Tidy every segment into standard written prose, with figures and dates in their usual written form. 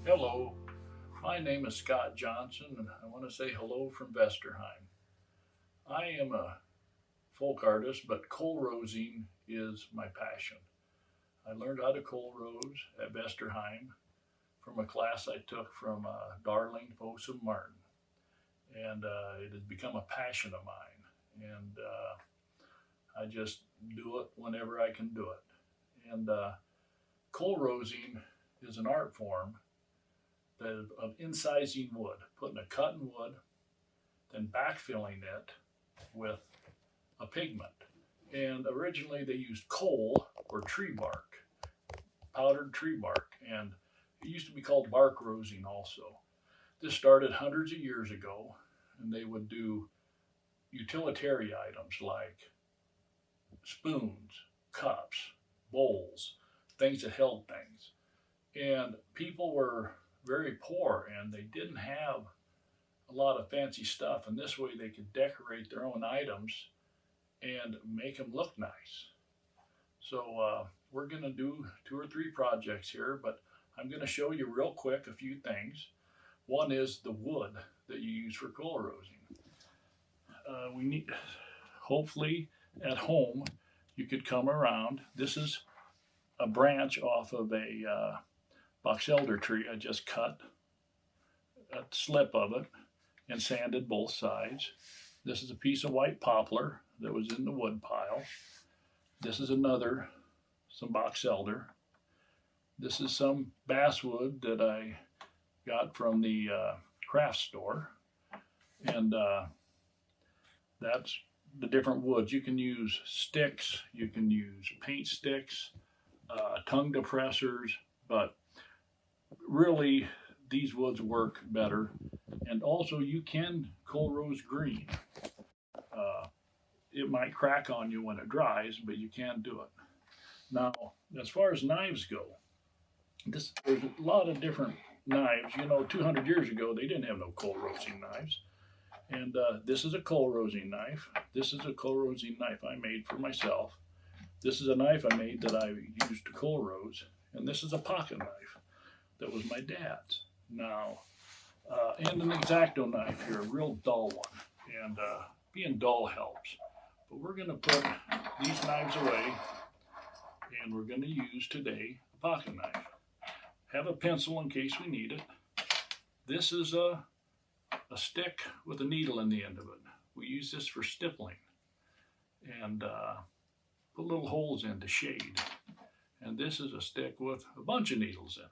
Hello, my name is Scott Johnson, and I want to say hello from Vesterheim. I am a folk artist, but Kolrosing is my passion. I learned how to Kolrose at Vesterheim from a class I took from Darling Fossum Martin, and it has become a passion of mine. And I just do it whenever I can do it. And Kolrosing is an art form that of incising wood, putting a cut in wood, then backfilling it with a pigment. And originally they used coal or tree bark, powdered tree bark, and it used to be called bark rosing also. This started hundreds of years ago, and they would do utilitarian items like spoons, cups, bowls, things that held things. And people were very poor and they didn't have a lot of fancy stuff, and this way they could decorate their own items and make them look nice. So we're going to do two or three projects here, but I'm going to show you real quick a few things. One is the wood that you use for Kolrosing. We need, hopefully at home, you could come around. This is a branch off of a box elder tree. I just cut a slip of it and sanded both sides. This is a piece of white poplar that was in the wood pile. This is some box elder. This is some basswood that I got from the craft store. And that's the different woods. You can use sticks, you can use paint sticks, tongue depressors, but really these woods work better. And also you can Kolrose green. It might crack on you when it dries, but you can do it. Now, as far as knives go, there's a lot of different knives. 200 years ago, they didn't have no Kolrosing knives. And this is a Kolrosing knife. This is a Kolrosing knife I made for myself. This is a knife I made that I used to Kolrose. And this is a pocket knife that was my dad's. Now, and an X-Acto knife here, a real dull one. And being dull helps. But we're going to put these knives away, and we're going to use today a pocket knife. Have a pencil in case we need it. This is a stick with a needle in the end of it. We use this for stippling and put little holes in to shade. And this is a stick with a bunch of needles in it.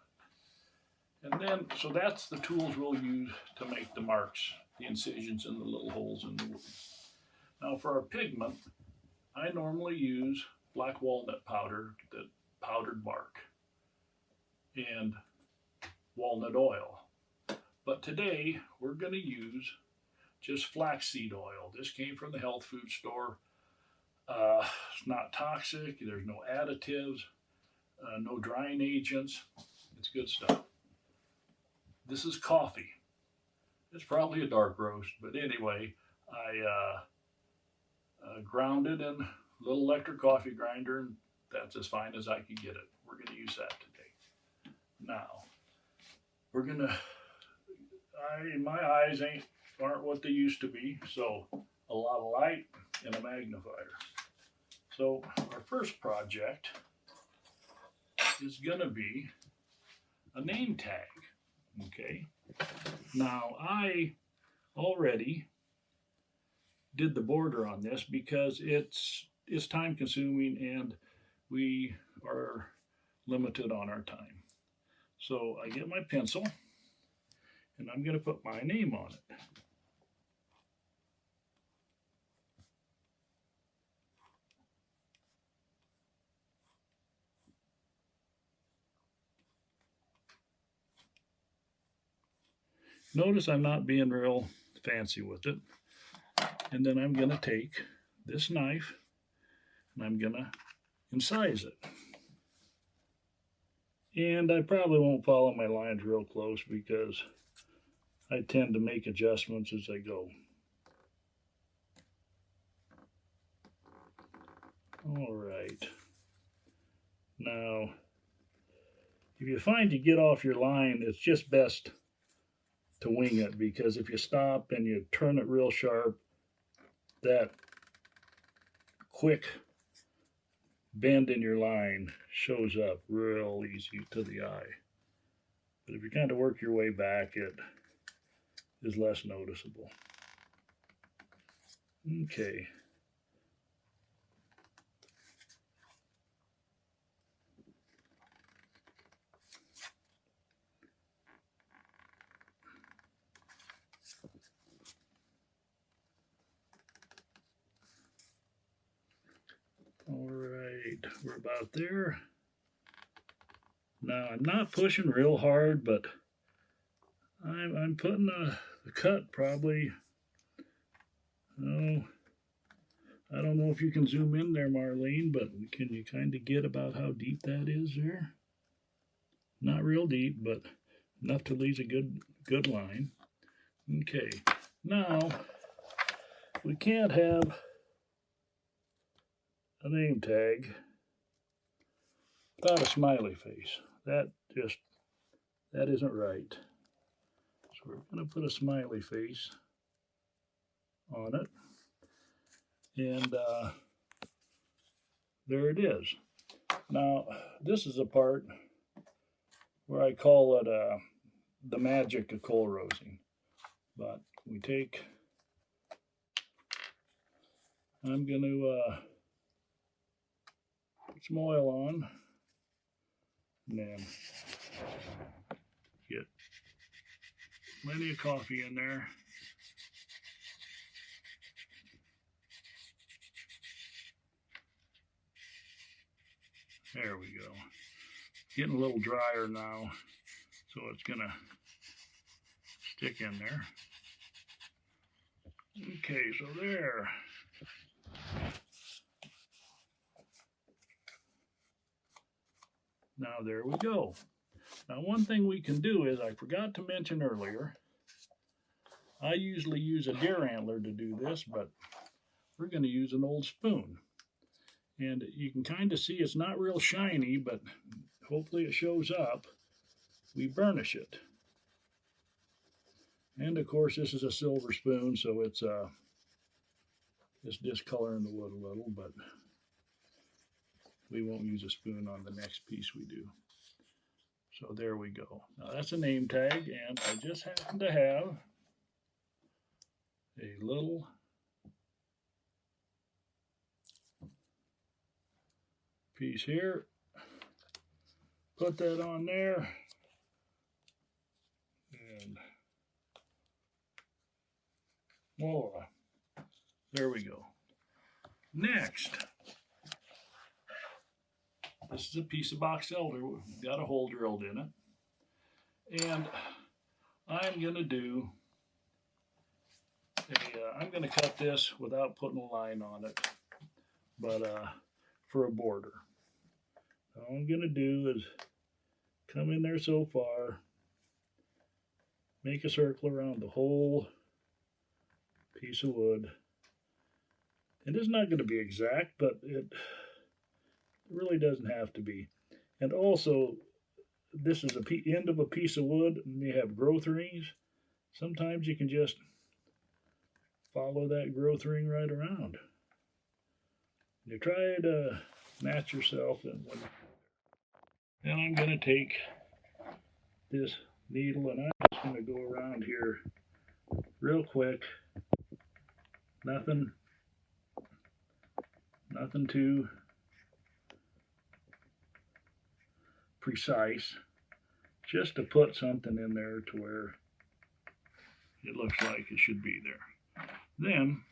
And then, so that's the tools we'll use to make the marks, the incisions and the little holes in the wood. Now for our pigment, I normally use black walnut powder, the powdered bark, and walnut oil. But today we're going to use just flaxseed oil. This came from the health food store. It's not toxic, there's no additives, no drying agents. It's good stuff. This is coffee. It's probably a dark roast, but anyway, I ground it in a little electric coffee grinder, and that's as fine as I could get it. We're going to use that today. Now, we're going to, my eyes aren't what they used to be, so a lot of light and a magnifier. So our first project is going to be a name tag, okay? Now, I already did the border on this because it's time consuming and we are limited on our time. So I get my pencil and I'm going to put my name on it. Notice I'm not being real fancy with it. And then I'm going to take this knife and I'm going to incise it. And I probably won't follow my lines real close because I tend to make adjustments as I go. All right. Now, If you find you get off your line, it's just best to wing it, because if you stop and you turn it real sharp, that quick bend in your line shows up real easy to the eye. But if you kind of work your way back, it is less noticeable. Okay. All right, we're about there. Now I'm not pushing real hard, but I'm putting a cut probably. Oh, I don't know if you can zoom in there, Marlene, but can you kind of get about how deep that is there? Not real deep, but enough to leave a good line. Okay, now we can't have a name tag without a smiley face. That isn't right. So we're going to put a smiley face on it, and there it is. Now this is a part where I call it the magic of Kolrosing. But we take, I'm going to put some oil on, and then get plenty of coffee in there. There we go. Getting a little drier now, so it's going to stick in there. Okay, so there. Now there we go. Now one thing we can do is, I forgot to mention earlier, I usually use a deer antler to do this, but we're going to use an old spoon. And you can kind of see it's not real shiny, but hopefully it shows up. We burnish it. And of course this is a silver spoon, so it's discoloring the wood a little, but we won't use a spoon on the next piece we do. So there we go. Now that's a name tag, and I just happen to have a little piece here. Put that on there, and voila, there we go. Next, this is a piece of box elder. We've got a hole drilled in it, and I'm going to do I'm going to cut this without putting a line on it, but for a border. All I'm going to do is come in there so far, make a circle around the whole piece of wood. It is not going to be exact, but it really doesn't have to be. And also, this is a end of a piece of wood, and you have growth rings. Sometimes you can just follow that growth ring right around. You try to match yourself, and then I'm going to take this needle, and I'm just going to go around here real quick. Nothing too precise, just to put something in there to where it looks like it should be there. Then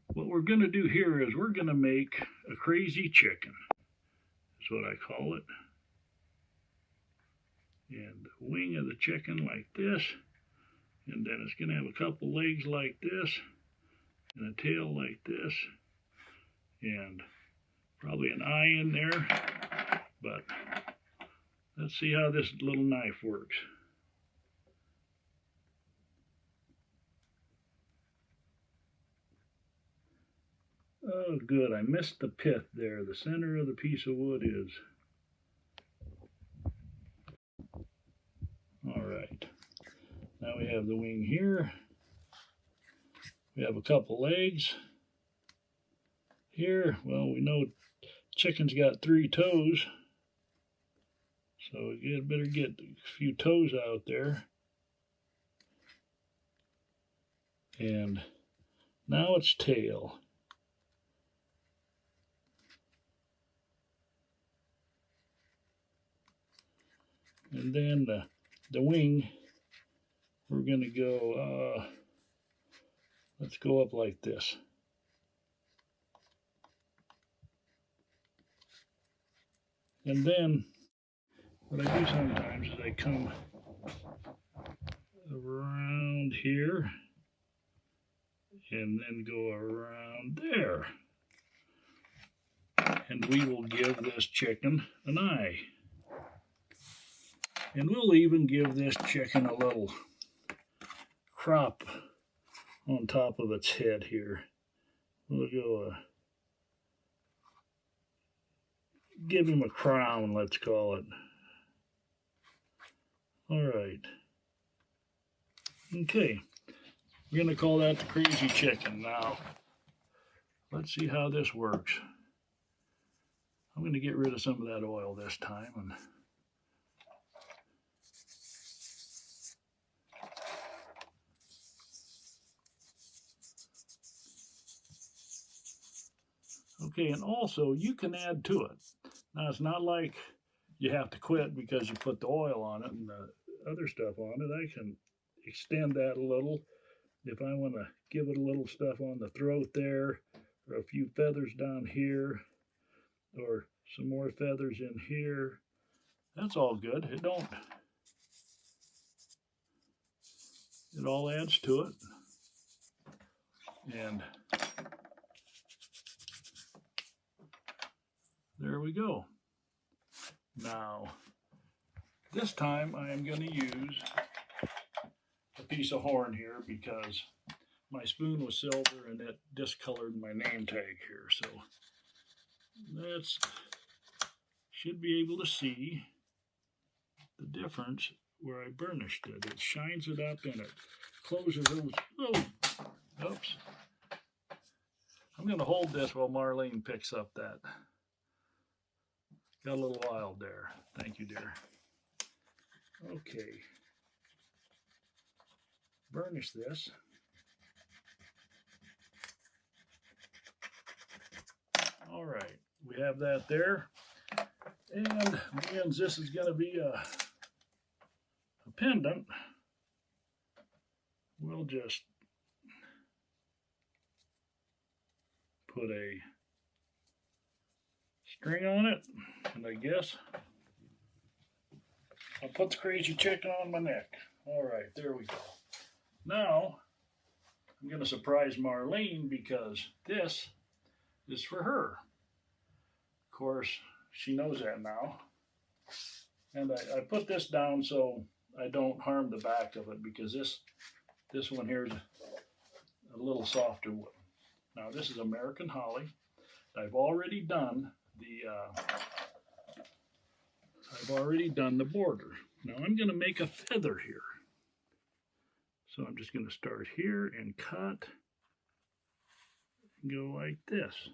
what we're going to do here is we're going to make a crazy chicken. That's what I call it. And the wing of the chicken like this, and then it's going to have a couple legs like this, and a tail like this, and probably an eye in there. But let's see how this little knife works. Oh, good. I missed the pith there. The center of the piece of wood is All right. Now we have the wing here. We have a couple legs here. Well, we know chicken's got 3 toes, so we better get a few toes out there. And now it's tail. And then the wing, we're going to go, let's go up like this. And then what I do sometimes is I come around here and then go around there. And we will give this chicken an eye. And we'll even give this chicken a little crop on top of its head here. We'll go give him a crown, let's call it. All right. Okay. We're going to call that the crazy chicken. Now, let's see how this works. I'm going to get rid of some of that oil this time. And okay, and also you can add to it. Now, it's not like you have to quit because you put the oil on it and the other stuff on it. I can extend that a little if I want to give it a little stuff on the throat there, or a few feathers down here, or some more feathers in here. That's all good. It all adds to it. And there we go. Now, this time I am going to use a piece of horn here because my spoon was silver and it discolored my name tag here. So that's should be able to see the difference where I burnished it. It shines it up and it closes those. Oh, oops. I'm going to hold this while Marlene picks up that. Got a little wild there. Thank you, dear. Okay. Burnish this. All right. We have that there. And since this is going to be a pendant, we'll just put a string on it, and I guess I'll put the crazy chicken on my neck. All right, there we go. Now, I'm going to surprise Marlene because this is for her. Of course, she knows that now. And I put this down so I don't harm the back of it because this one here is a little softer wood. Now, this is American holly. I've already done the border. Now I'm going to make a feather here. So I'm just going to start here and cut and go like this.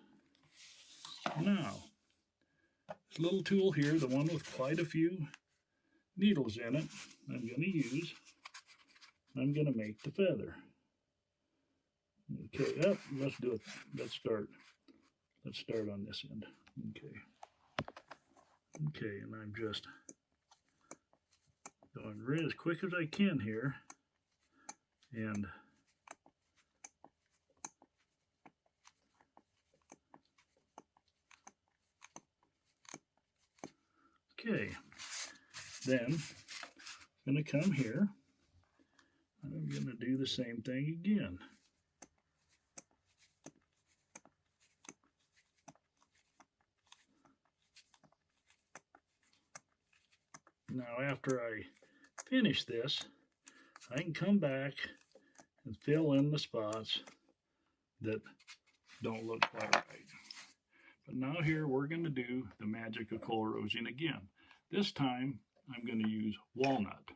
Now, this little tool here, the one with quite a few needles in it, I'm going to use. I'm going to make the feather. Okay, let's do it. Let's start on this end. Okay, and I'm just going right as quick as I can here. And okay, then I'm going to come here. I'm going to do the same thing again. Now, after I finish this, I can come back and fill in the spots that don't look quite right. But now here we're going to do the magic of Kolrosing again. This time I'm going to use walnut.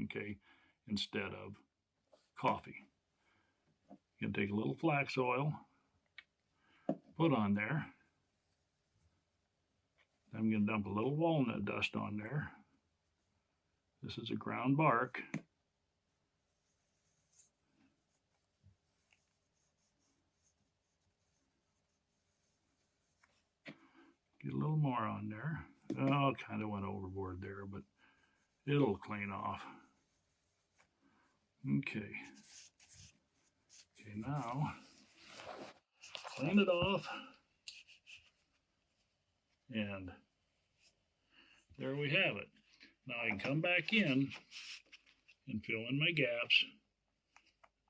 okay, instead of coffee. You can take a little flax oil, put on there. I'm going to dump a little walnut dust on there. This is a ground bark. Get a little more on there. Oh, kind of went overboard there, but it'll clean off. Okay. Okay, now clean it off. And there we have it. Now I can come back in and fill in my gaps.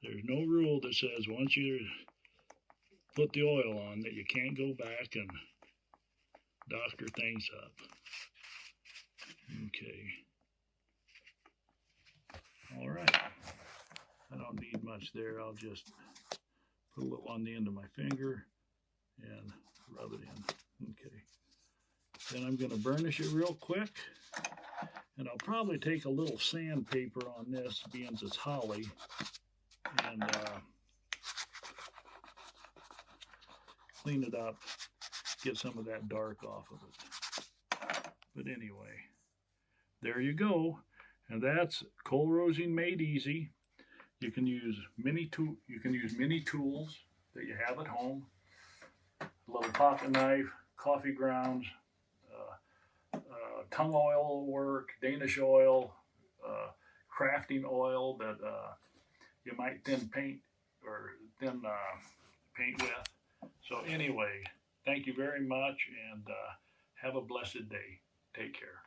There's no rule that says once you put the oil on that you can't go back and doctor things up. Okay. All right. I don't need much there. I'll just put a little on the end of my finger and rub it in. Okay. Then I'm going to burnish it real quick. And I'll probably take a little sandpaper on this, being it's holly, and clean it up, get some of that dark off of it. But anyway, there you go. And that's Kolrosing made easy. You can use many tools that you have at home. A little pocket knife, coffee grounds, tung oil will work, Danish oil, crafting oil that you might thin paint with. So anyway, thank you very much, and have a blessed day. Take care.